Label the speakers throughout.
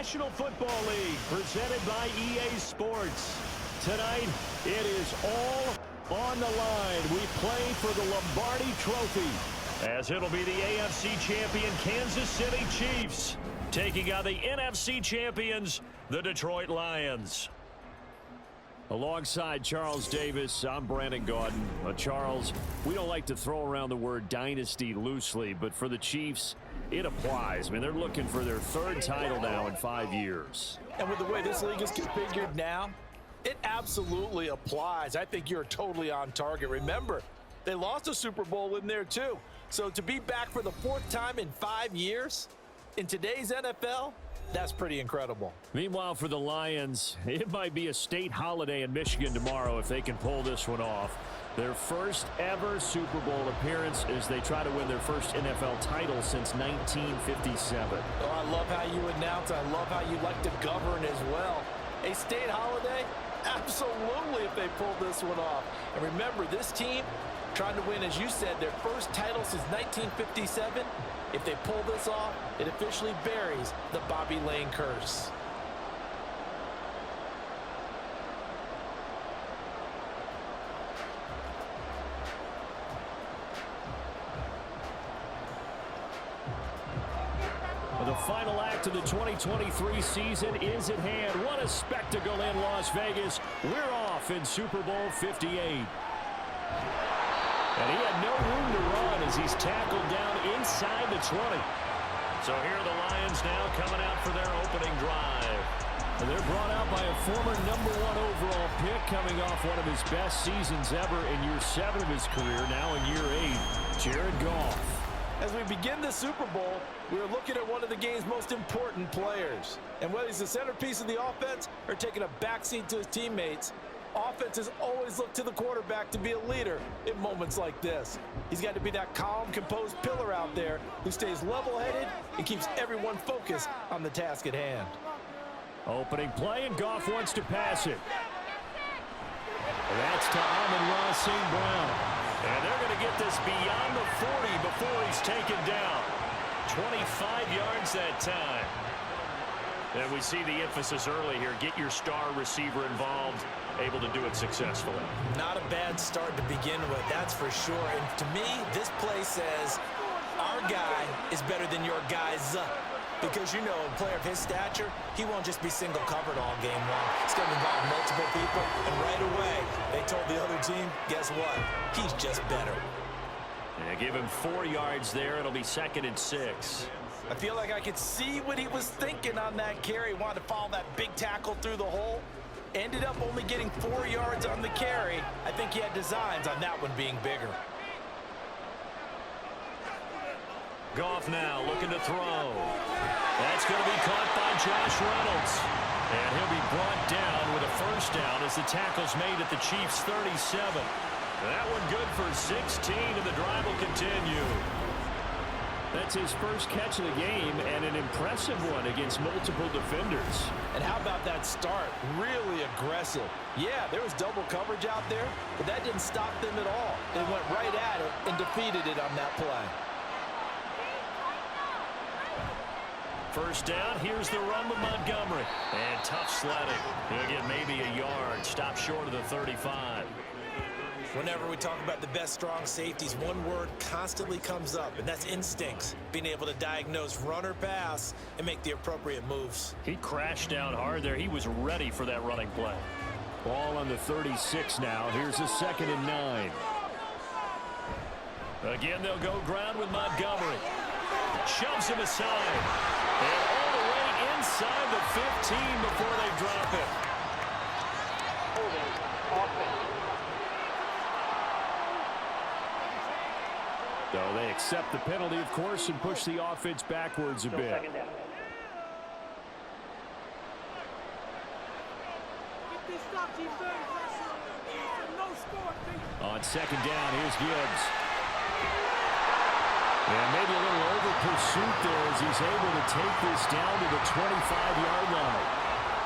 Speaker 1: National Football League, presented by EA Sports. Tonight, it is all on the line. We play for the Lombardi Trophy, as it'll be the AFC champion Kansas City Chiefs taking on the NFC champions, the Detroit Lions. Alongside Charles Davis, I'm Brandon Gaudin. Charles, we don't like to throw around the word dynasty loosely, but for the Chiefs, it applies. I mean, they're looking for their third title now in 5 years.
Speaker 2: And with the way this league is configured now, it absolutely applies. I think you're totally on target. Remember, they lost a Super Bowl in there too. So to be back for the 4th time in 5 years in today's NFL, that's pretty incredible.
Speaker 1: Meanwhile, for the Lions, it might be a state holiday in Michigan tomorrow if they can pull this one off. Their first ever Super Bowl appearance as they try to win their first NFL title since 1957.
Speaker 2: Oh, I love how you announce. I love how you like to govern as well. A state holiday? Absolutely if they pull this one off. And remember, this team trying to win, as you said, their first title since 1957. If they pull this off, it officially buries the Bobby Lane curse.
Speaker 1: The final act of the 2023 season is at hand. What a spectacle in Las Vegas. We're off in Super Bowl 58. And he had no room to run as he's tackled down inside the 20. So here are the Lions now coming out for their opening drive. And they're brought out by a former #1 overall pick coming off one of his best seasons ever in year 7 of his career, now in year 8, Jared Goff.
Speaker 2: As we begin the Super Bowl, we're looking at one of the game's most important players. And whether he's the centerpiece of the offense or taking a backseat to his teammates, offenses always look to the quarterback to be a leader in moments like this. He's got to be that calm, composed pillar out there who stays level-headed and keeps everyone focused on the task at hand.
Speaker 1: Opening play, and Goff wants to pass it. That's to Amon-Ra St. Brown. And they're going to get this beyond the 40 before he's taken down. 25 yards that time. And we see the emphasis early here. Get your star receiver involved, able to do it successfully.
Speaker 2: Not a bad start to begin with, that's for sure. And to me, this play says, our guy is better than your guy's. Because, you know, a player of his stature, he won't just be single covered all game long. It's going to involve multiple people, and right away, they told the other team, guess what? He's just better.
Speaker 1: And give him 4 yards there. It'll be 2nd and 6.
Speaker 2: I feel like I could see what he was thinking on that carry. Wanted to follow that big tackle through the hole. Ended up only getting 4 yards on the carry. I think he had designs on that one being bigger.
Speaker 1: Goff now looking to throw. That's going to be caught by Josh Reynolds. And he'll be brought down with a first down as the tackle's made at the Chiefs' 37. That one good for 16, and the drive will continue. That's his first catch of the game, and an impressive one against multiple defenders.
Speaker 2: And how about that start? Really aggressive. Yeah, there was double coverage out there, but that didn't stop them at all. They went right at it and defeated it on that play.
Speaker 1: First down, here's the run with Montgomery. And tough sledding. He'll get maybe a yard, stop short of the 35.
Speaker 2: Whenever we talk about the best strong safeties, one word constantly comes up, and that's instincts. Being able to diagnose run or pass and make the appropriate moves.
Speaker 1: He crashed down hard there. He was ready for that running play. Ball on the 36 now. Here's a 2nd and 9. Again, they'll go ground with Montgomery. Shoves him aside. And all the way inside the 15 before they drop it. So they accept the penalty, of course, and push the offense backwards a bit. On 2nd down, here's Gibbs. And maybe a little over pursuit there as he's able to take this down to the 25-yard line.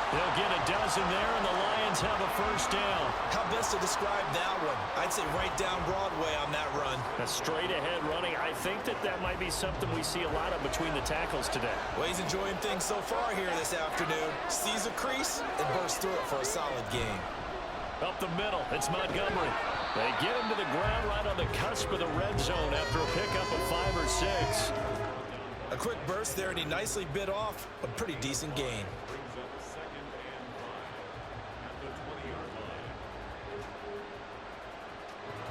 Speaker 1: They'll get a dozen there, and the Lions have a first down.
Speaker 2: How best to describe that one? I'd say right down Broadway on that run.
Speaker 1: A straight-ahead running. I think that might be something we see a lot of between the tackles today.
Speaker 2: Well, he's enjoying things so far here this afternoon. Sees a crease and bursts through it for a solid game.
Speaker 1: Up the middle, it's Montgomery. They get him to the ground right on the cusp of the red zone after a pickup of 5 or 6.
Speaker 2: A quick burst there, and he nicely bit off a pretty decent gain.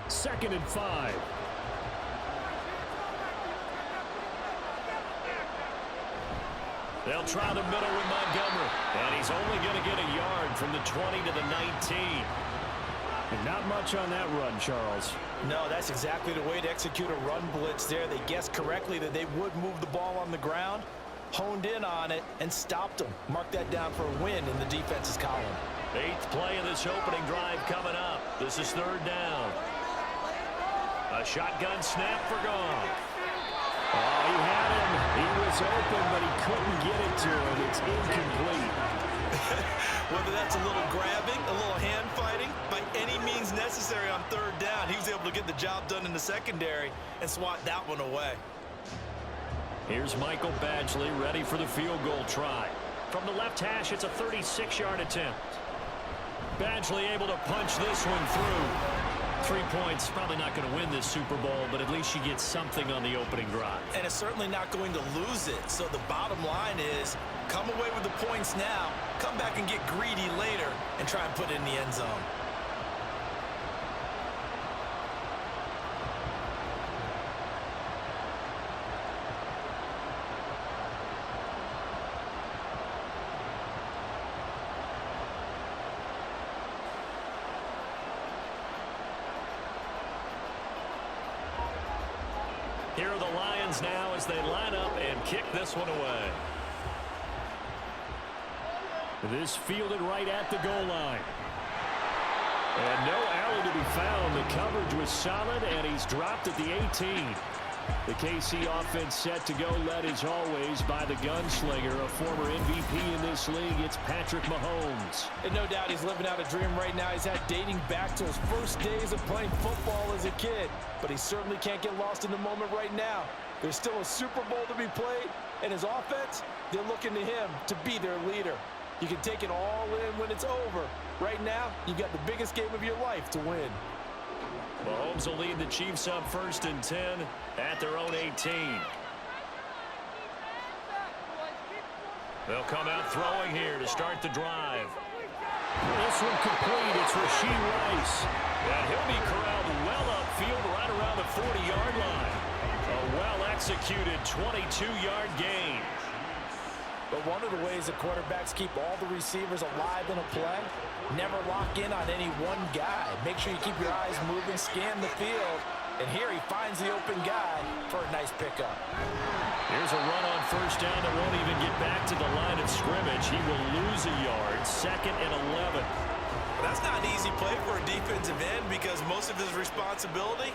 Speaker 1: Second and 5. They'll try the middle with Montgomery. And he's only going to get a yard from the 20 to the 19. And not much on that run, Charles.
Speaker 2: No, that's exactly the way to execute a run blitz there. They guessed correctly that they would move the ball on the ground, honed in on it, and stopped them. Mark that down for a win in the defense's column.
Speaker 1: 8th play of this opening drive coming up. This is 3rd down. A shotgun snap for Goff. Oh, he had him. He was open, but he couldn't get it to him. It's incomplete.
Speaker 2: Whether that's a little grabbing, a little hand fighting, by any means necessary on 3rd down, he was able to get the job done in the secondary and swat that one away.
Speaker 1: Here's Michael Badgley ready for the field goal try. From the left hash, it's a 36-yard attempt. Badgley able to punch this one through. 3 points, probably not going to win this Super Bowl, but at least she gets something on the opening drive.
Speaker 2: And it's certainly not going to lose it. So the bottom line is, come away with the points now, come back and get greedy later, and try and put it in the end zone.
Speaker 1: Here are the Lions now as they line up and kick this one away. This fielded right at the goal line. And no alley to be found. The coverage was solid, and he's dropped at the 18. The KC offense set to go, led as always by the gunslinger, a former MVP in this league. It's Patrick Mahomes.
Speaker 2: And no doubt he's living out a dream right now. He's had dating back to his first days of playing football as a kid. But he certainly can't get lost in the moment right now. There's still a Super Bowl to be played, and his offense, they're looking to him to be their leader. You can take it all in when it's over. Right now, you got the biggest game of your life to win.
Speaker 1: Mahomes will lead the Chiefs up 1st and 10 at their own 18. They'll come out throwing here to start the drive. This one complete. It's Rashee Rice. And he'll be corralled well upfield right around the 40-yard line. A well-executed 22-yard gain.
Speaker 2: But one of the ways that quarterbacks keep all the receivers alive in a play, never lock in on any one guy. Make sure you keep your eyes moving, scan the field, and here he finds the open guy for a nice pickup.
Speaker 1: Here's a run on 1st down that won't even get back to the line of scrimmage. He will lose a yard, 2nd and 11.
Speaker 2: But that's not an easy play for a defensive end because most of his responsibility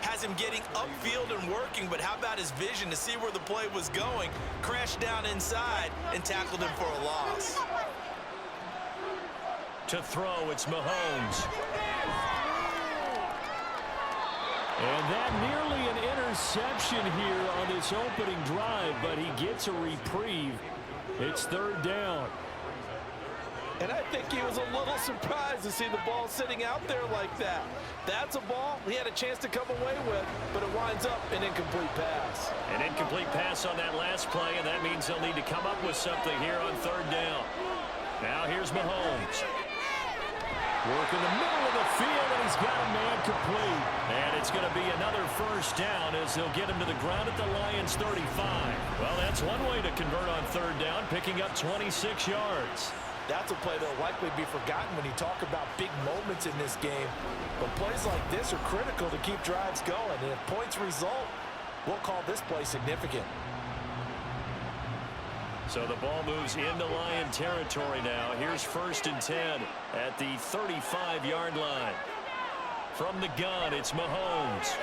Speaker 2: has him getting upfield and working, but how about his vision to see where the play was going, crashed down inside, and tackled him for a loss.
Speaker 1: To throw, it's Mahomes. And that nearly an interception here on this opening drive, but he gets a reprieve. It's 3rd down.
Speaker 2: And I think he was a little surprised to see the ball sitting out there like that. That's a ball he had a chance to come away with, but it winds up an incomplete pass.
Speaker 1: An incomplete pass on that last play, and that means they'll need to come up with something here on 3rd down. Now here's Mahomes. Working the middle of the field, and he's got a man complete. And it's going to be another 1st down as they'll get him to the ground at the Lions' 35. Well, that's one way to convert on 3rd down, picking up 26 yards.
Speaker 2: That's a play that will likely be forgotten when you talk about big moments in this game. But plays like this are critical to keep drives going. And if points result, we'll call this play significant.
Speaker 1: So the ball moves into Lion territory now. Here's 1st and 10 at the 35-yard line. From the gun, it's Mahomes.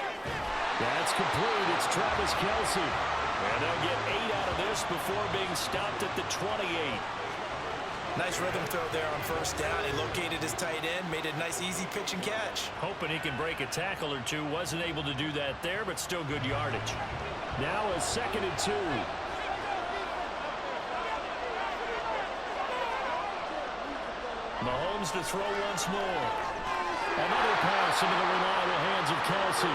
Speaker 1: That's complete. It's Travis Kelce. And they'll get 8 out of this before being stopped at the 28.
Speaker 2: Nice rhythm throw there on first down. He located his tight end, made a nice easy pitch and catch.
Speaker 1: Hoping he can break a tackle or two. Wasn't able to do that there, but still good yardage. Now a 2nd and 2. Mahomes to throw once more. Another pass into the reliable hands of Kelsey.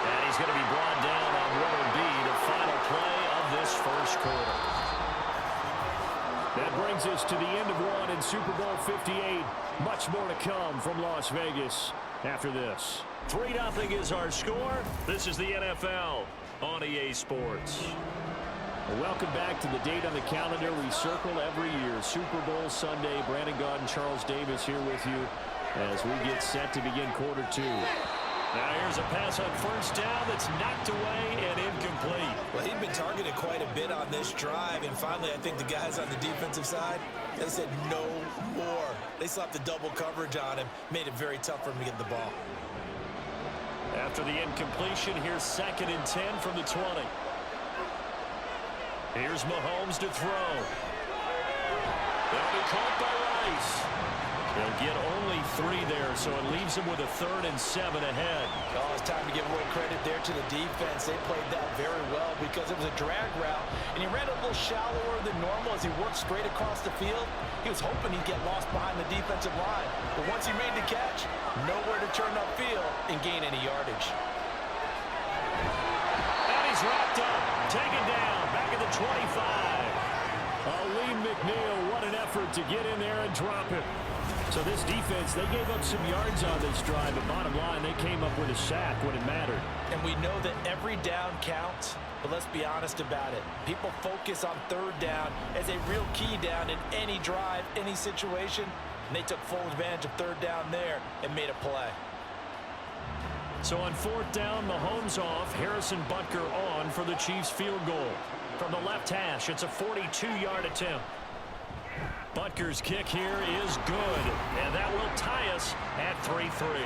Speaker 1: And he's going to be brought down on what will be the final play of this first quarter. That brings us to the end of one in Super Bowl 58. Much more to come from Las Vegas after this. 3-0 is our score. This is the NFL on EA Sports. Well, welcome back to the date on the calendar we circle every year. Super Bowl Sunday. Brandon Gaudin, Charles Davis here with you as we get set to begin quarter 2. Now here's a pass on first down that's knocked away and incomplete.
Speaker 2: Well, he'd been targeted quite a bit on this drive, and finally I think the guys on the defensive side, they said no more. They slapped the double coverage on him, made it very tough for him to get the ball.
Speaker 1: After the incompletion, here's 2nd and 10 from the 20. Here's Mahomes to throw. That'll be caught by Rice. They'll get only 3 there, so it leaves them with a 3rd and 7 ahead.
Speaker 2: Oh, it's time to give away credit there to the defense. They played that very well because it was a drag route, and he ran a little shallower than normal as he worked straight across the field. He was hoping he'd get lost behind the defensive line, but once he made the catch, nowhere to turn upfield and gain any yardage.
Speaker 1: And he's wrapped up, taken down, back at the 25. Lee McNeil, what an effort to get in there and drop it. So this defense, they gave up some yards on this drive, but bottom line, they came up with a sack when it mattered.
Speaker 2: And we know that every down counts, but let's be honest about it. People focus on 3rd down as a real key down in any drive, any situation, and they took full advantage of 3rd down there and made a play.
Speaker 1: So on 4th down, Mahomes off, Harrison Butker on for the Chiefs field goal. From the left hash, it's a 42-yard attempt. Butker's kick here is good, and that will tie us at 3-3.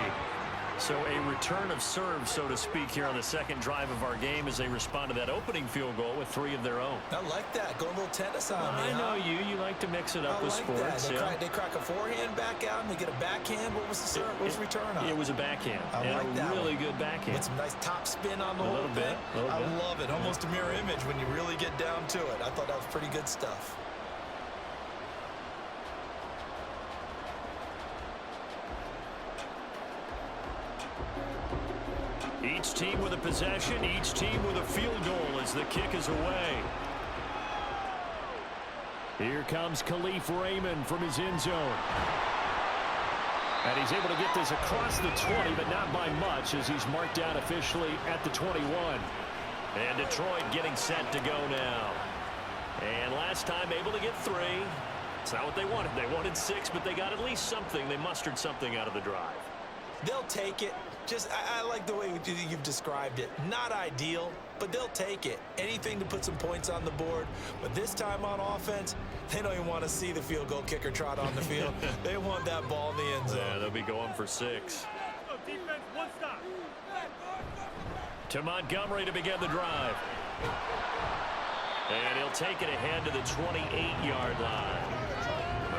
Speaker 1: So a return of serve, so to speak, here on the 2nd drive of our game as they respond to that opening field goal with 3 of their own.
Speaker 2: I like that. Go a little tennis on me,
Speaker 1: I know you like to mix it up with sports.
Speaker 2: They crack a forehand back out, and they get a backhand. What was the serve? What was the return on?
Speaker 1: It was a backhand.
Speaker 2: I like that
Speaker 1: really good backhand.
Speaker 2: With some nice top spin on the whole thing. I love it. Almost a mirror image when you really get down to it. I thought that was pretty good stuff.
Speaker 1: Each team with a possession, each team with a field goal as the kick is away. Here comes Khalif Raymond from his end zone. And he's able to get this across the 20, but not by much as he's marked down officially at the 21. And Detroit getting set to go now. And last time able to get 3. It's not what they wanted. They wanted 6, but they got at least something. They mustered something out of the drive.
Speaker 2: They'll take it. I like the way you've described it. Not ideal, but they'll take it. Anything to put some points on the board. But this time on offense, they don't even want to see the field goal kicker trot on the field. They want that ball in the end zone.
Speaker 1: Yeah, they'll be going for 6.
Speaker 3: Defense, 1 stop.
Speaker 1: To Montgomery to begin the drive. And he'll take it ahead to the 28-yard line.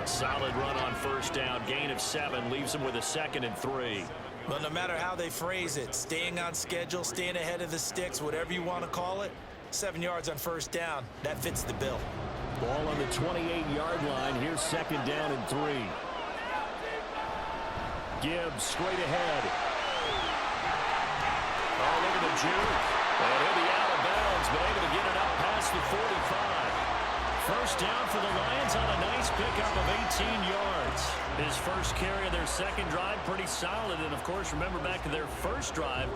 Speaker 1: A solid run on first down. Gain of 7 leaves him with a 2nd and 3.
Speaker 2: But no matter how they phrase it, staying on schedule, staying ahead of the sticks, whatever you want to call it, 7 yards on first down, that fits the bill.
Speaker 1: Ball on the 28-yard line. Here's 2nd down and 3. Gibbs straight ahead. Oh, look at the juke. And he'll be out of bounds, but able to get it up past the 45. First down for the Lions on a nice pickup of 18 yards. His first carry of their 2nd drive, pretty solid. And, of course, remember back to their first drive,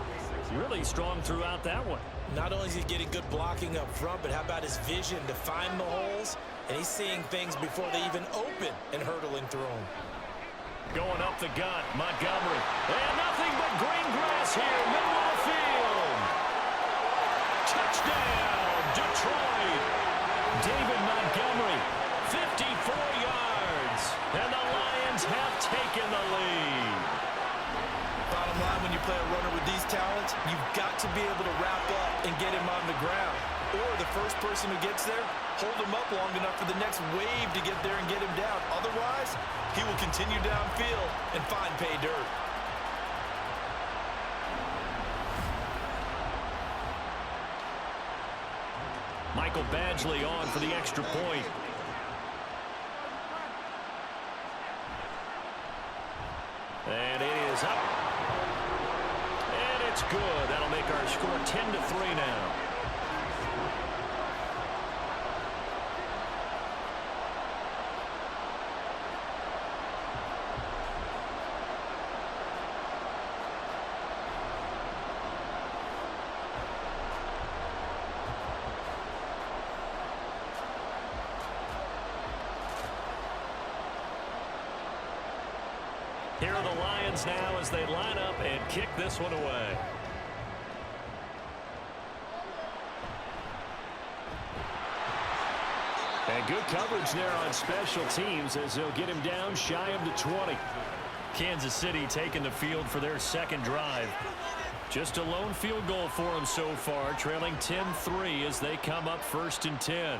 Speaker 1: really strong throughout that one.
Speaker 2: Not only is he getting good blocking up front, but how about his vision to find the holes? And he's seeing things before they even open and hurtling through them.
Speaker 1: Going up the gut, Montgomery. And nothing but green grass here, middle of the field. Touchdown, Detroit. David Montgomery, 54 yards. And the Lions have taken the lead.
Speaker 2: Bottom line, when you play a runner with these talents, you've got to be able to wrap up and get him on the ground. Or the first person who gets there hold him up long enough for the next wave to get there and get him down. Otherwise, he will continue downfield and find pay dirt.
Speaker 1: Michael Badgley on for the extra point. And it is up. And it's good. That'll make our score 10-3 now. Here are the Lions now as they line up and kick this one away. And good coverage there on special teams as they'll get him down shy of the 20. Kansas City taking the field for their second drive. Just a lone field goal for them so far, trailing 10-3 as they come up 1st and 10.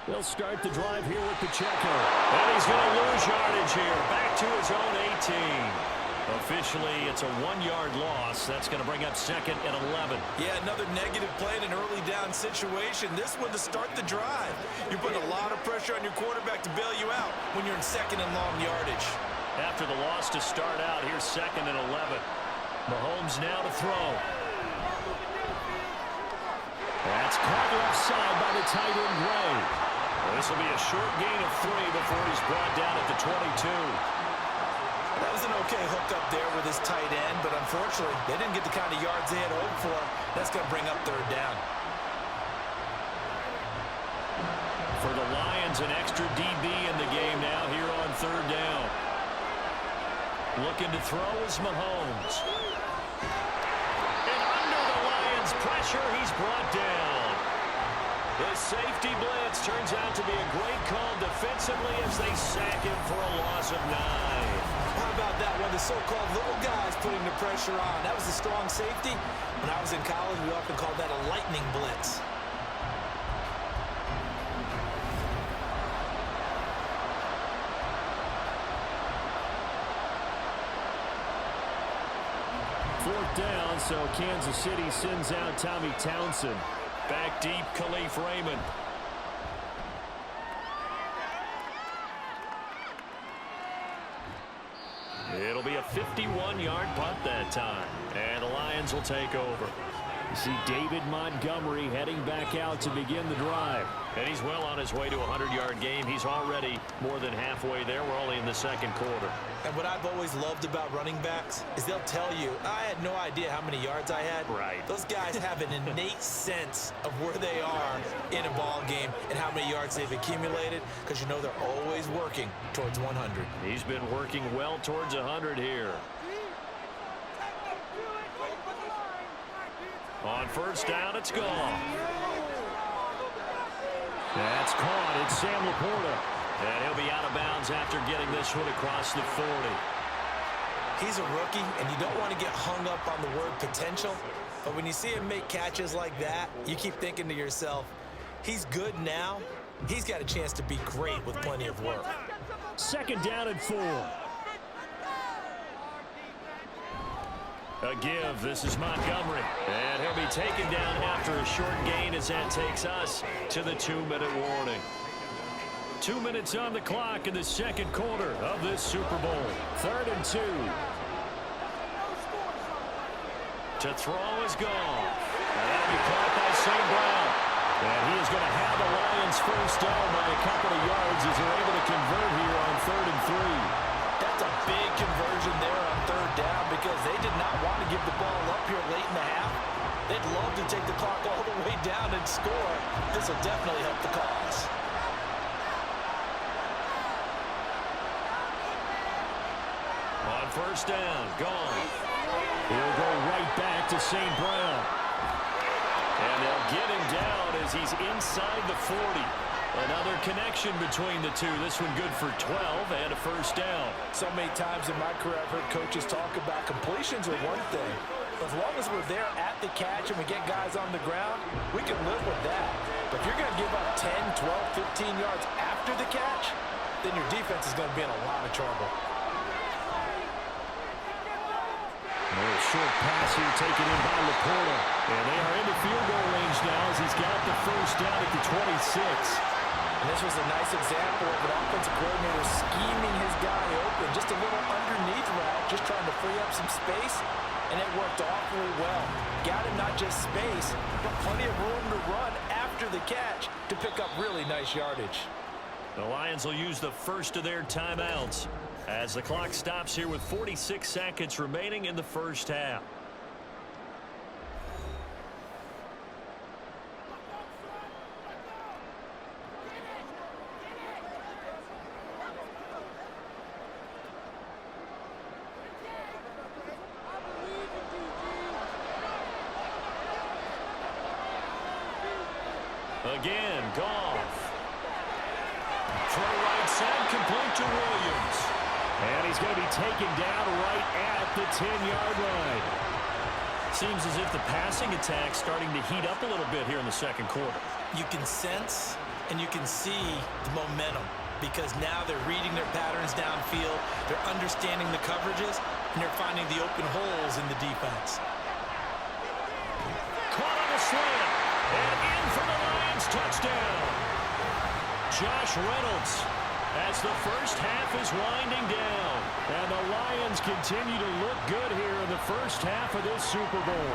Speaker 1: They'll start the drive here with Pacheco. And he's going to lose yardage here. Back to his own 18. Officially, it's a 1-yard loss. That's going to bring up 2nd and 11.
Speaker 2: Yeah, another negative play in an early down situation. This one to start the drive. You're putting a lot of pressure on your quarterback to bail you out when you're in 2nd and long yardage.
Speaker 1: After the loss to start out, here's 2nd and 11. Mahomes now to throw. That's caught left side by the tight end, Gray. This will be a short gain of 3 before he's brought down at the 22.
Speaker 2: That was an okay hook up there with his tight end, but unfortunately, they didn't get the kind of yards they had hoped for. That's going to bring up 3rd down.
Speaker 1: For the Lions, an extra DB in the game now here on 3rd down. Looking to throw is Mahomes. And under the Lions' pressure, he's brought down. The safety blitz turns out to be a great call defensively as they sack him for a loss of 9.
Speaker 2: How about that one? The so-called little guys putting the pressure on. That was a strong safety. When I was in college, we often called that a lightning blitz.
Speaker 1: Fourth down, so Kansas City sends out Tommy Townsend. Back deep, Khalif Raymond. It'll be a 51-yard punt that time. And the Lions will take over. You see David Montgomery heading back out to begin the drive. And he's well on his way to a 100-yard game. He's already more than halfway there. We're only in the 2nd quarter.
Speaker 2: And what I've always loved about running backs is they'll tell you, I had no idea how many yards I had.
Speaker 1: Right.
Speaker 2: Those guys have an innate sense of where they are in a ball game and how many yards they've accumulated, because you know they're always working towards 100.
Speaker 1: He's been working well towards 100 here. On 1st down, it's gone. That's caught. It's Sam Laporta. And he'll be out of bounds after getting this one across the 40.
Speaker 2: He's a rookie, and you don't want to get hung up on the word potential. But when you see him make catches like that, you keep thinking to yourself, he's good now. He's got a chance to be great with plenty of work.
Speaker 1: 2nd down and 4. A give. This is Montgomery. And he'll be taken down after a short gain as that takes us to the 2-minute warning. 2 minutes on the clock in the 2nd quarter of this Super Bowl. 3rd and 2. To throw is gone. And that'll be caught by St. Brown. And he is going to have the Lions first down by a couple of yards as they're able to convert here on 3rd and 3.
Speaker 2: That's a big conversion there on 3rd down because they did not want to give the ball up here late in the half. They'd love to take the clock all the way down and score. This will definitely help the cause.
Speaker 1: On 1st down, gone. He'll go right back to St. Brown. And they'll get him down as he's inside the 40. Another connection between the two. This one good for 12 and a first down.
Speaker 2: So many times in my career I've heard coaches talk about completions are one thing. But as long as we're there at the catch and we get guys on the ground, we can live with that. But if you're going to give up 10, 12, 15 yards after the catch, then your defense is going to be in a lot of trouble.
Speaker 1: A short pass here taken in by Laporta. And they are into field goal range now as he's got the first down at the 26.
Speaker 2: And this was a nice example of an offensive coordinator scheming his guy open. Just a little underneath route, just trying to free up some space. And it worked awfully well. Got him not just space, but plenty of room to run after the catch to pick up really nice yardage.
Speaker 1: The Lions will use the first of their timeouts as the clock stops here with 46 seconds remaining in the first half. Again, Goff. Throw right side, complete to Williams. And he's going to be taken down right at the 10-yard line. Seems as if the passing attack's starting to heat up a little bit here in the second quarter.
Speaker 2: You can sense and you can see the momentum because now they're reading their patterns downfield, they're understanding the coverages, and they're finding the open holes in the defense.
Speaker 1: Caught on a slant, and in for the Lions touchdown. Josh Reynolds as the first half is winding down. And the Lions continue to look good here in the first half of this Super Bowl.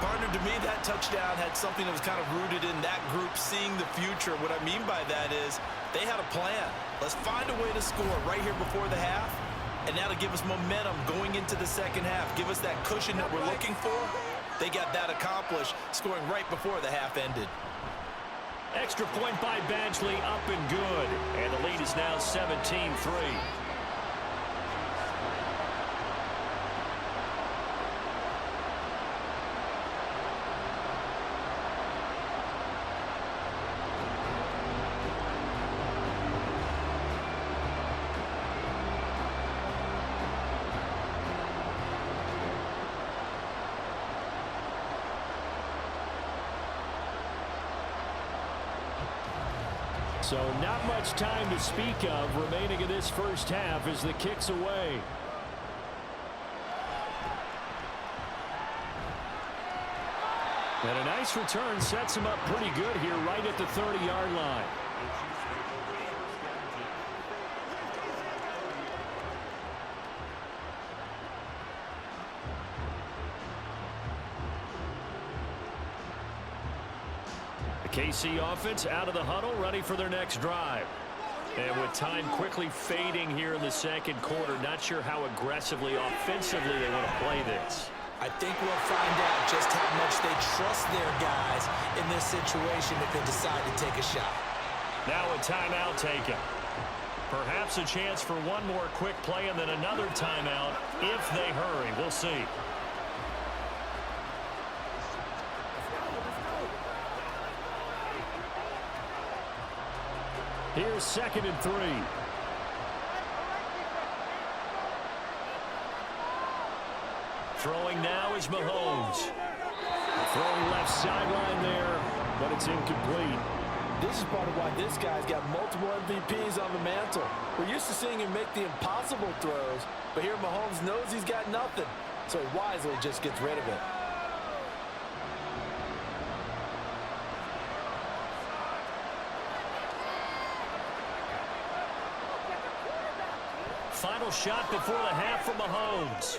Speaker 2: Partner, to me, that touchdown had something that was kind of rooted in that group seeing the future. What I mean by that is they had a plan. Let's find a way to score right here before the half. And that'll give us momentum going into the second half. Give us that cushion that we're looking for. They got that accomplished, scoring right before the half ended.
Speaker 1: Extra point by Badgley, up and good. And the lead is now 17-3. So not much time to speak of remaining in this first half as the kick's away. And a nice return sets him up pretty good here right at the 30-yard line. KC offense out of the huddle, ready for their next drive. And with time quickly fading here in the second quarter, not sure how aggressively, offensively they want to play this.
Speaker 2: I think we'll find out just how much they trust their guys in this situation if they decide to take a shot.
Speaker 1: Now a timeout taken. Perhaps a chance for one more quick play and then another timeout if they hurry. We'll see. Here's 2nd and 3. Throwing now is Mahomes. Throwing left sideline there, but it's incomplete.
Speaker 2: This is part of why this guy's got multiple MVPs on the mantle. We're used to seeing him make the impossible throws, but here Mahomes knows he's got nothing, so he wisely just gets rid of it.
Speaker 1: Final shot before the half from Mahomes.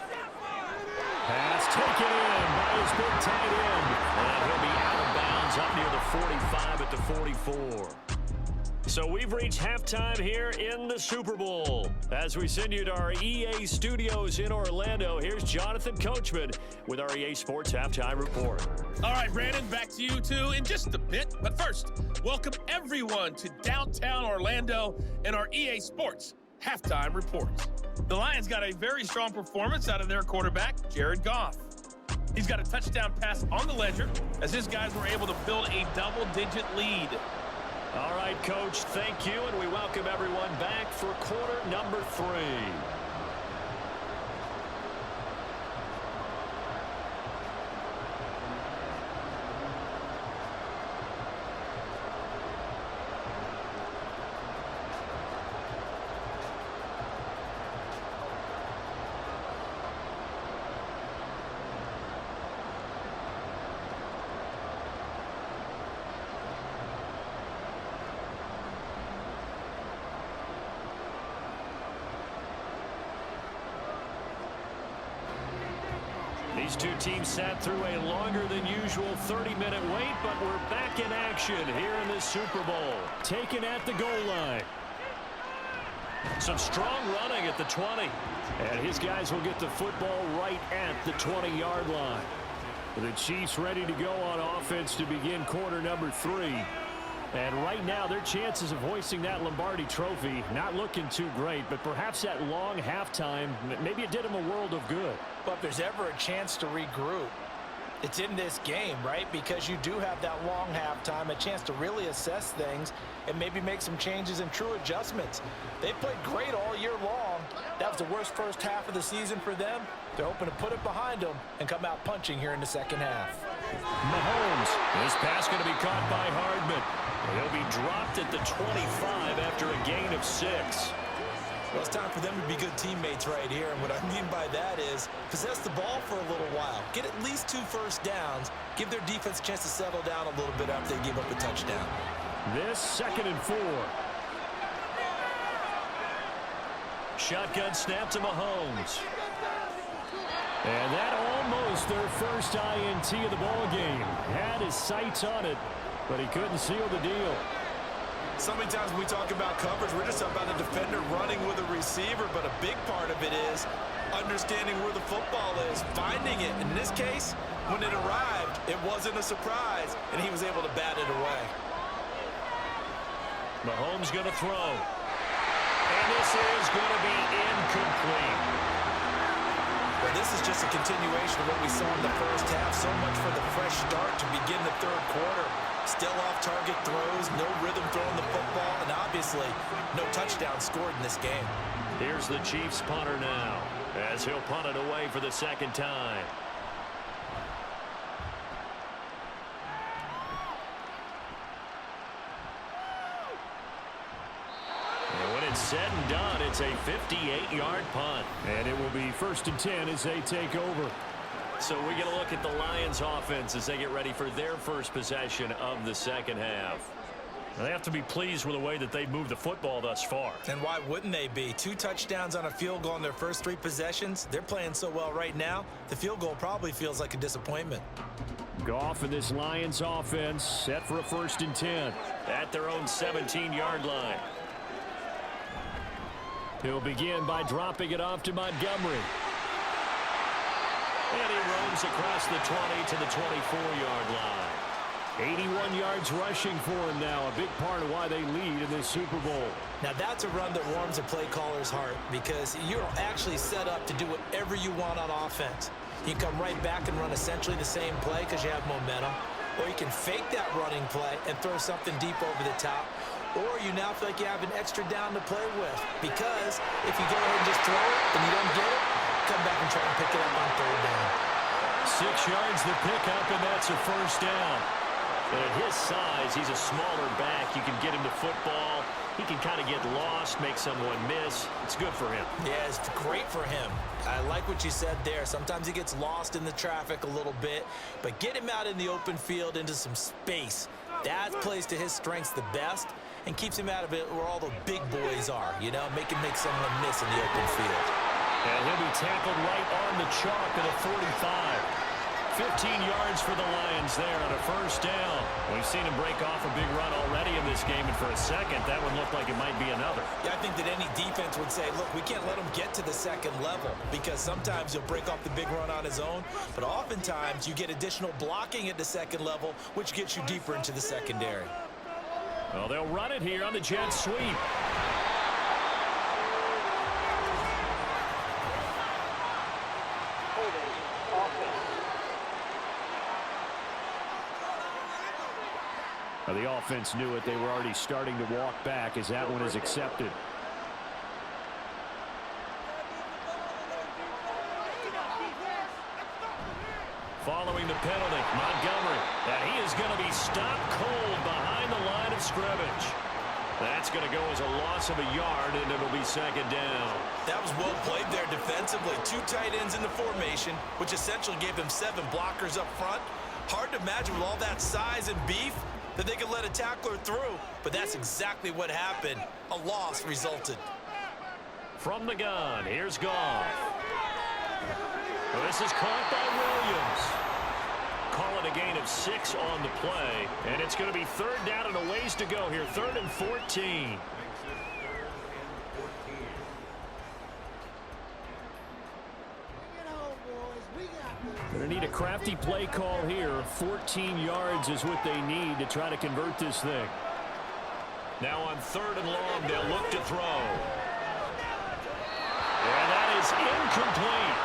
Speaker 1: Pass taken in by his big tight end. And he'll be out of bounds up near the 45 at the 44. So we've reached halftime here in the Super Bowl. As we send you to our EA studios in Orlando, here's Jonathan Coachman with our EA Sports Halftime Report.
Speaker 4: All right, Brandon, back to you two in just a bit. But first, welcome everyone to downtown Orlando and our EA Sports Halftime Report. The Lions got a very strong performance out of their quarterback, Jared Goff. He's got a touchdown pass on the ledger as his guys were able to build a double-digit lead.
Speaker 1: All right, Coach, thank you, and we welcome everyone back for quarter number 3. These two teams sat through a longer than usual 30-minute wait, but we're back in action here in the Super Bowl. Taken at the goal line. Some strong running at the 20. And his guys will get the football right at the 20-yard line. The Chiefs ready to go on offense to begin quarter number 3. And right now, their chances of hoisting that Lombardi trophy not looking too great, but perhaps that long halftime, maybe it did them a world of good.
Speaker 2: But if there's ever a chance to regroup, it's in this game, right? Because you do have that long halftime, a chance to really assess things and maybe make some changes and true adjustments. They played great all year long. That was the worst first half of the season for them. They're hoping to put it behind them and come out punching here in the second half.
Speaker 1: Mahomes, this pass going to be caught by Hardman. He'll be dropped at the 25 after a gain of 6.
Speaker 2: Well, it's time for them to be good teammates right here, and what I mean by that is possess the ball for a little while. Get at least 2 first downs. Give their defense a chance to settle down a little bit after they give up a touchdown.
Speaker 1: This 2nd and 4. Shotgun snap to Mahomes. And that almost their first INT of the ball game. Had his sights on it, but he couldn't seal the deal.
Speaker 2: So many times when we talk about coverage, we're just about a defender running with a receiver, but a big part of it is understanding where the football is, finding it. In this case, when it arrived, it wasn't a surprise, and he was able to bat it away.
Speaker 1: Mahomes going to throw. And this is going to be incomplete.
Speaker 2: Well, this is just a continuation of what we saw in the first half. So much for the fresh start to begin the third quarter. Still off-target throws, no rhythm throwing the football, and obviously no touchdown scored in this game.
Speaker 1: Here's the Chiefs punter now, as he'll punt it away for the second time. And when it's said and done, it's a 58-yard punt. And it will be 1st and 10 as they take over. So we get a look at the Lions offense as they get ready for their first possession of the second half. They have to be pleased with the way that they've moved the football thus far.
Speaker 2: And why wouldn't they be? 2 touchdowns on a field goal in their first 3 possessions. They're playing so well right now, the field goal probably feels like a disappointment.
Speaker 1: Goff and this Lions offense set for a 1st and 10 at their own 17-yard line. He'll begin by dropping it off to Montgomery. And he roams across the 20 to the 24-yard line. 81 yards rushing for him now, a big part of why they lead in this Super Bowl.
Speaker 2: Now that's a run that warms a play caller's heart because you're actually set up to do whatever you want on offense. You can come right back and run essentially the same play because you have momentum, or you can fake that running play and throw something deep over the top, or you now feel like you have an extra down to play with because if you go ahead and just throw it and you don't get it, come back and try and pick it up on 3rd down.
Speaker 1: 6 yards the pickup, and that's a 1st down. But at his size, he's a smaller back. You can get him to football. He can kind of get lost, make someone miss. It's good for him.
Speaker 2: Yeah, it's great for him. I like what you said there. Sometimes he gets lost in the traffic a little bit, but get him out in the open field into some space. That plays to his strengths the best and keeps him out of it where all the big boys are, you know, make someone miss in the open field.
Speaker 1: And he'll be tackled right on the chalk at a 45. 15 yards for the Lions there on a 1st down. We've seen him break off a big run already in this game, and for a second, that one looked like it might be another.
Speaker 2: Yeah, I think that any defense would say, look, we can't let him get to the 2nd level because sometimes he'll break off the big run on his own, but oftentimes you get additional blocking at the 2nd level, which gets you deeper into the secondary.
Speaker 1: Well, they'll run it here on the jet sweep. The offense knew it. They were already starting to walk back as that one is accepted. Following the penalty, Montgomery. And he is going to be stopped cold behind the line of scrimmage. That's going to go as a loss of a yard, and it'll be second down.
Speaker 2: That was well played there defensively. 2 tight ends in the formation, which essentially gave them 7 blockers up front. Hard to imagine with all that size and beef that they could let a tackler through, but that's exactly what happened. A loss resulted.
Speaker 1: From the gun, here's Goff. This is caught by Williams. Call it a gain of 6 on the play, and it's going to be third down and a ways to go here. 3rd and 14. Going to need a crafty play call here. 14 yards is what they need to try to convert this thing. Now on 3rd and long, they'll look to throw. And that is incomplete.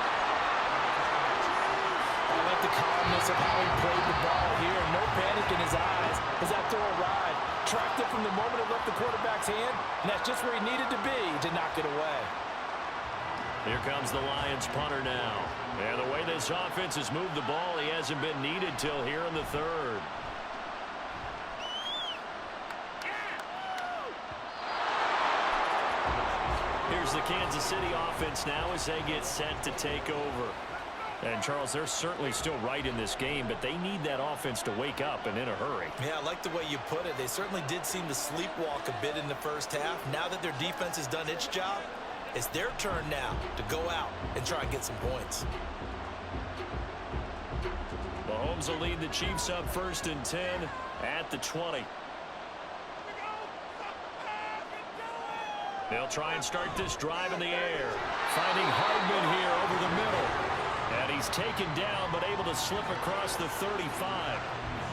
Speaker 2: I like the calmness of how he played the ball here. No panic in his eyes as that throw arrived. Tracked it from the moment it left the quarterback's hand, and that's just where he needed to be to knock it away.
Speaker 1: Here comes the Lions punter now. And the way this offense has moved the ball, he hasn't been needed till here in the 3rd. Here's the Kansas City offense now as they get set to take over. And, Charles, they're certainly still right in this game, but they need that offense to wake up and in a hurry.
Speaker 2: Yeah, I like the way you put it. They certainly did seem to sleepwalk a bit in the first half. Now that their defense has done its job, it's their turn now to go out and try and get some points.
Speaker 1: Mahomes will lead the Chiefs up 1st and 10 at the 20. They'll try and start this drive in the air. Finding Hardman here over the middle. And he's taken down but able to slip across the 35.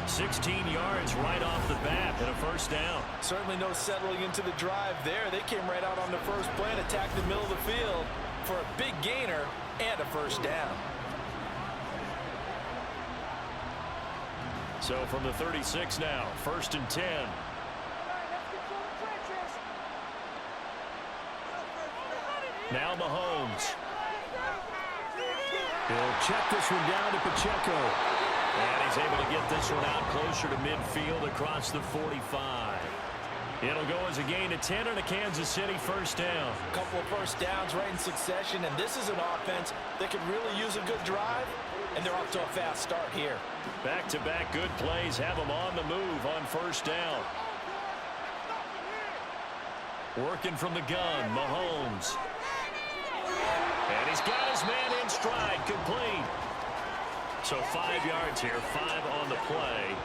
Speaker 1: 16 yards right off the bat and a 1st down.
Speaker 2: Certainly no settling into the drive there. They came right out on the first play and attacked the middle of the field for a big gainer and a 1st down.
Speaker 1: So from the 36 now, 1st and 10. Now Mahomes. He'll check this one down to Pacheco. And he's able to get this one out closer to midfield across the 45. It'll go as a gain of 10 and a Kansas City 1st down.
Speaker 2: A couple of 1st downs right in succession, and this is an offense that could really use a good drive, and they're off to a fast start here.
Speaker 1: Back-to-back good plays have them on the move on 1st down. Working from the gun, Mahomes. And he's got his man in stride, complete. So 5 yards here, 5 on the play,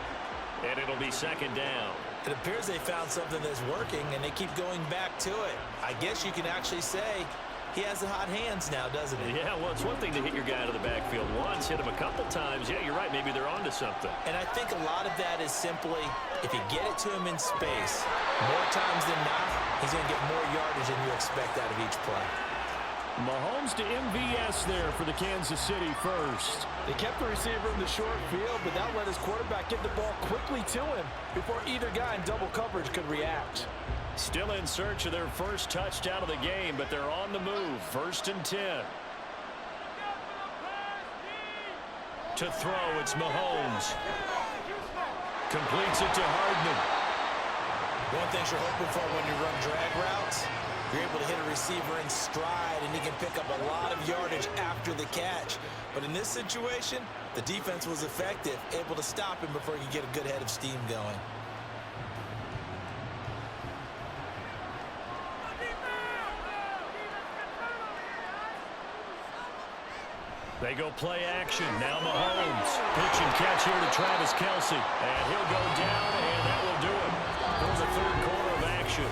Speaker 1: and it'll be 2nd down.
Speaker 2: It appears they found something that's working, and they keep going back to it. I guess you can actually say he has the hot hands now, doesn't he?
Speaker 1: Yeah, well, it's one thing to hit your guy to the backfield once, hit him a couple times. Yeah, you're right. Maybe they're onto something.
Speaker 2: And I think a lot of that is simply if you get it to him in space, more times than not, he's going to get more yardage than you expect out of each play.
Speaker 1: Mahomes to MVS there for the Kansas City 1st.
Speaker 2: They kept the receiver in the short field, but that let his quarterback get the ball quickly to him before either guy in double coverage could react.
Speaker 1: Still in search of their 1st touchdown of the game, but they're on the move. 1st and 10. To throw, it's Mahomes. Completes it to Hardman.
Speaker 2: One thing you're hoping for when you run drag routes, you're able to hit a receiver in stride, and he can pick up a lot of yardage after the catch. But in this situation, the defense was effective, able to stop him before he could get a good head of steam going.
Speaker 1: They go play action. Now Mahomes. Pitch and catch here to Travis Kelce. And he'll go down, and that will do it for the 3rd quarter of action.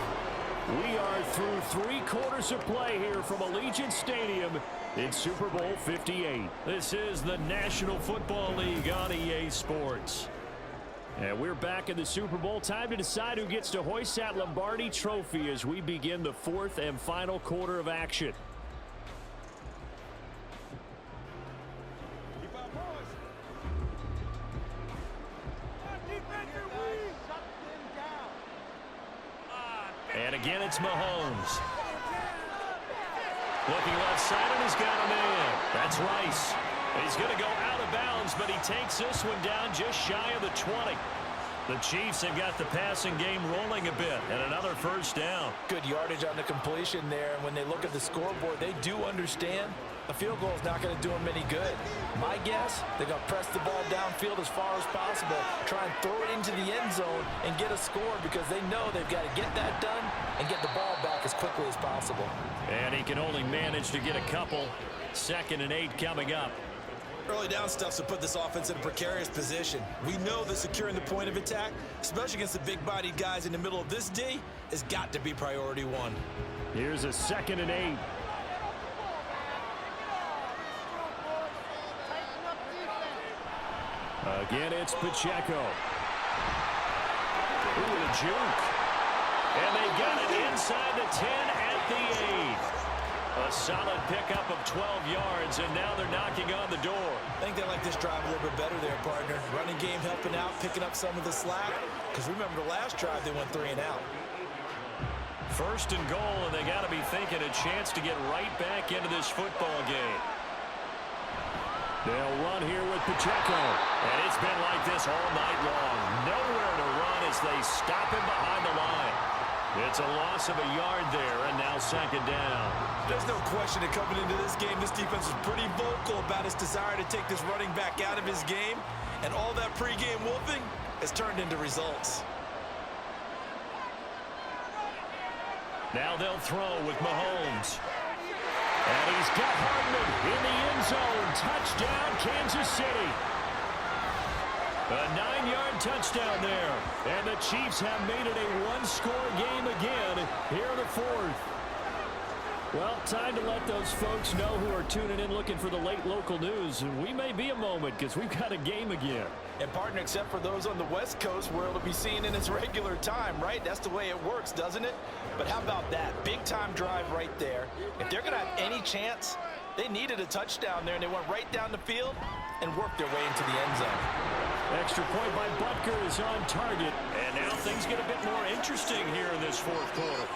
Speaker 1: We are through 3 quarters of play here from Allegiant Stadium in Super Bowl 58. This is the National Football League on EA Sports. And we're back in the Super Bowl. Time to decide who gets to hoist that Lombardi trophy as we begin the 4th and final quarter of action. And again, it's Mahomes. Looking left side, and he's got a man. That's Rice. He's going to go out of bounds, but he takes this one down just shy of the 20. The Chiefs have got the passing game rolling a bit, and another first down.
Speaker 2: Good yardage on the completion there, and when they look at the scoreboard, they do understand a field goal is not going to do them any good. My guess, they're going to press the ball downfield as far as possible, try and throw it into the end zone and get a score because they know they've got to get that done and get the ball back as quickly as possible.
Speaker 1: And he can only manage to get a couple. 2nd and 8 coming up.
Speaker 5: Early down stuff to put this offense in a precarious position. We know that securing the point of attack, especially against the big-bodied guys in the middle of this D, has got to be priority one.
Speaker 1: Here's a 2nd and 8. Again, it's Pacheco. Ooh, a juke. And they got it inside the 10 at the 8. A solid pickup of 12 yards, and now they're knocking on the door.
Speaker 2: I think they like this drive a little bit better there, partner. Running game helping out, picking up some of the slack. Because remember, the last drive, they went 3 and out.
Speaker 1: 1st and goal, and they got to be thinking a chance to get right back into this football game. They'll run here with Pacheco. And it's been like this all night long. Nowhere to run as they stop him behind the line. It's a loss of a yard there, and now 2nd down.
Speaker 5: There's no question that coming into this game, this defense was pretty vocal about its desire to take this running back out of his game. And all that pregame wolfing has turned into results.
Speaker 1: Now they'll throw with Mahomes. And he's got Hardman in the end zone. Touchdown, Kansas City. A 9-yard touchdown there. And the Chiefs have made it a one-score game again here in the 4th. Well, time to let those folks know who are tuning in looking for the late local news. And we may be a moment because we've got a game again.
Speaker 2: And, partner, except for those on the West Coast where it'll be seen in its regular time, right? That's the way it works, doesn't it? But how about that? Big-time drive right there. If they're going to have any chance, they needed a touchdown there, and they went right down the field and worked their way into the end zone.
Speaker 1: Extra point by Butker is on target. And now things get a bit more interesting here in this 4th quarter.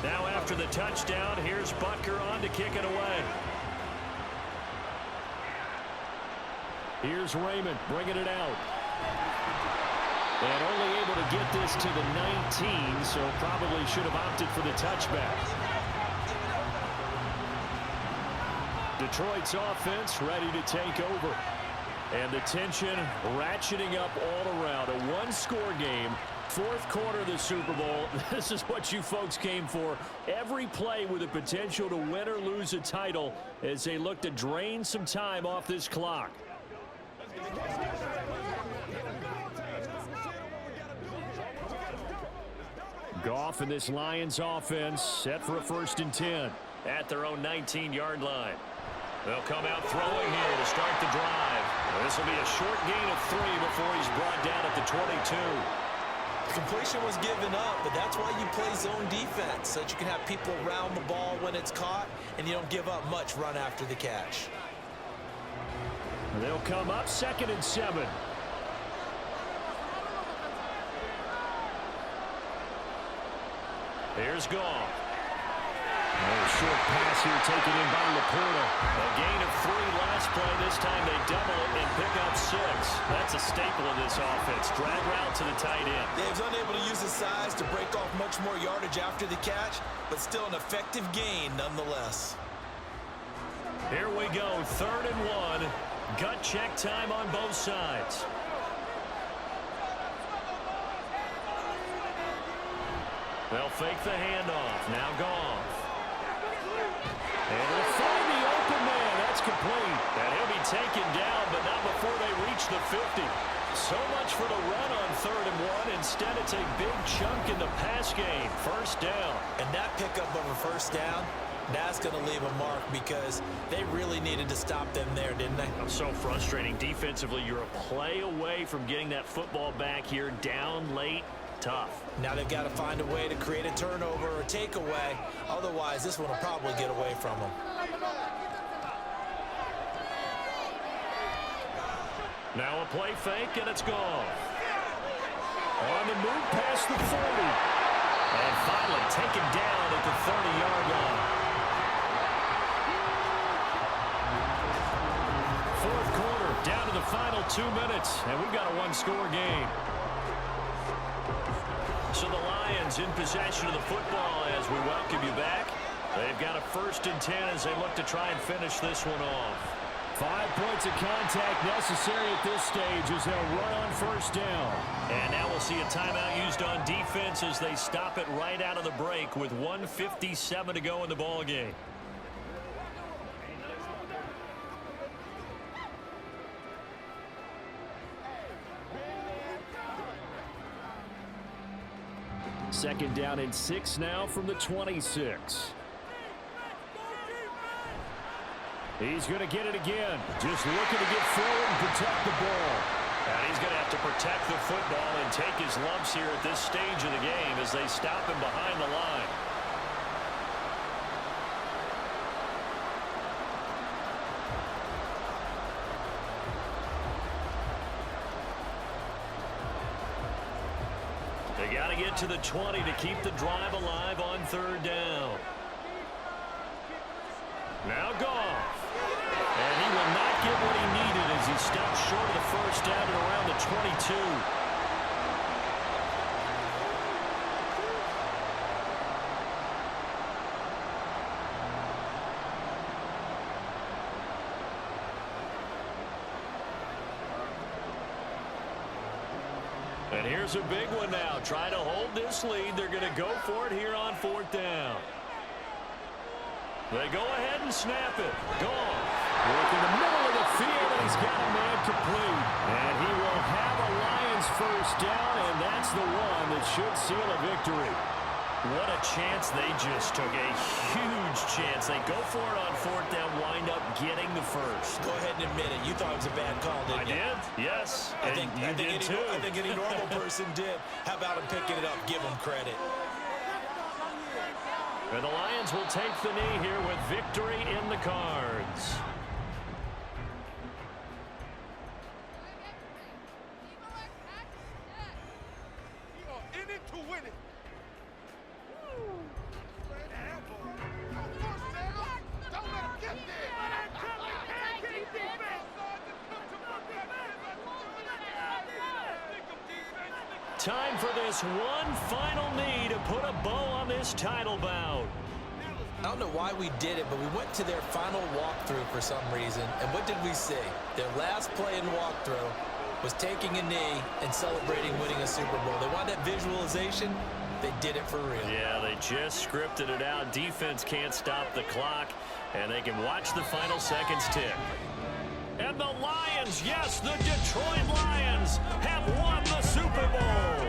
Speaker 1: Now after the touchdown, here's Butker on to kick it away. Here's Raymond bringing it out. And only able to get this to the 19, so probably should have opted for the touchback. Detroit's offense ready to take over. And the tension ratcheting up all around. A one-score game. 4th quarter of the Super Bowl. This is what you folks came for. Every play with the potential to win or lose a title as they look to drain some time off this clock. Goff and this Lions offense set for a 1st and 10 at their own 19-yard line. They'll come out throwing here to start the drive. This will be a short gain of 3 before he's brought down at the 22.
Speaker 2: Completion was given up, but that's why you play zone defense, so that you can have people around the ball when it's caught, and you don't give up much run after the catch.
Speaker 1: They'll come up 2nd and 7. Here's Goff. Short pass here taken in by Laporta. A gain of 3 last play. This time they double it and pick up 6. That's a staple of this offense. Drag route to the tight end.
Speaker 5: Dave's unable to use his size to break off much more yardage after the catch, but still an effective gain nonetheless.
Speaker 1: Here we go, 3rd and 1. Gut check time on both sides. They'll fake the handoff. Now Goff. And he'll find the open man. That's complete. And he'll be taken down, but not before they reach the 50. So much for the run on 3rd and 1. Instead, it's a big chunk in the pass game. First down.
Speaker 5: And that pickup of a first down, that's going to leave a mark because they really needed to stop them there, didn't they?
Speaker 1: So frustrating. Defensively, you're a play away from getting that football back here. Down late. Tough.
Speaker 5: Now they've got to find a way to create a turnover or a takeaway. Otherwise, this one will probably get away from them.
Speaker 1: Now a play fake, and it's gone. On the move past the 40. And finally taken down at the 30-yard line. Fourth quarter, down to the final 2 minutes, and we've got a one-score game. So the Lions in possession of the football as we welcome you back. They've got a 1st and 10 as they look to try and finish this one off. 5 points of contact necessary at this stage as they'll run on 1st down. And now we'll see a timeout used on defense as they stop it right out of the break with 1:57 to go in the ball game. Second down and 6 now from the 26. He's going to get it again. Just looking to get forward and protect the ball. And he's going to have to protect the football and take his lumps here at this stage of the game as they stop him behind the line. They got to get to the 20 to keep the drive alive on 3rd down. Now Goff. And he will not get what he needed as he stopped short of the 1st down at around the 22. And here's a big one now. Trying to hold this lead. They're going to go for it here on 4th down. They go ahead and snap it. Goff. Work in the middle of the field, and he's got a man complete. And he will have a Lions 1st down, and that's the one that should seal a victory. What a chance they just took. A huge chance. They go for it on 4th down, wind up getting the 1st.
Speaker 5: Go ahead and admit it. You thought it was a bad call, didn't you?
Speaker 1: I did, yes.
Speaker 5: I think any normal person did. How about him picking it up? Give him credit.
Speaker 1: And the Lions will take the knee here with victory in the cards.
Speaker 3: In it to win it. Don't let him get there.
Speaker 1: Time for this one final knee to put a bow on this title bout.
Speaker 5: I don't know why we did it, but we went to their final walkthrough for some reason. And what did we see? Their last play in walkthrough was taking a knee and celebrating winning a Super Bowl. They want that visualization. They did it for real.
Speaker 1: Yeah, they just scripted it out. Defense can't stop the clock, and they can watch the final seconds tick. And the Lions, yes, the Detroit Lions have won the Super Bowl.